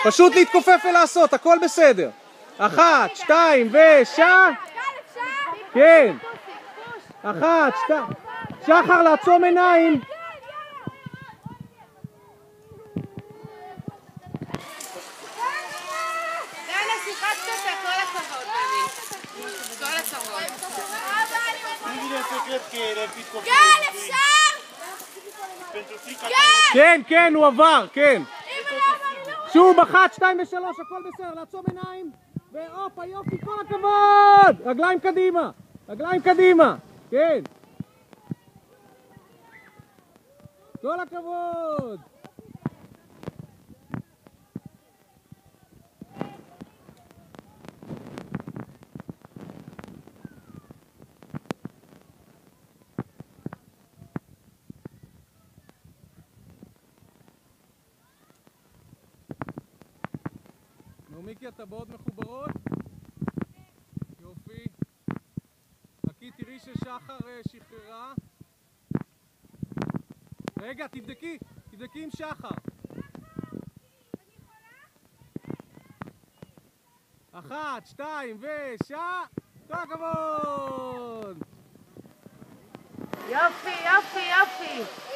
פשוט להתכופף ולעשות, הכל בסדר. 1, 2 ושעה. כן. 1, 2. שחר, לעצום עיניים. כן, אפשר? כן, כן, הוא עבר, כן. שוב, 1, 2 ו3, הכל בסדר, לעצום עיניים. והופה, יופי, כל הכבוד! רגליים קדימה, רגליים קדימה, כן. כל הכבוד! מיקי, הטבעות מחוברות? יופי. חכי, תראי ששחר שחררה. רגע, תבדקי עם שחר. 1, 2 ושעה. כל הכבוד! יופי, יופי, יופי.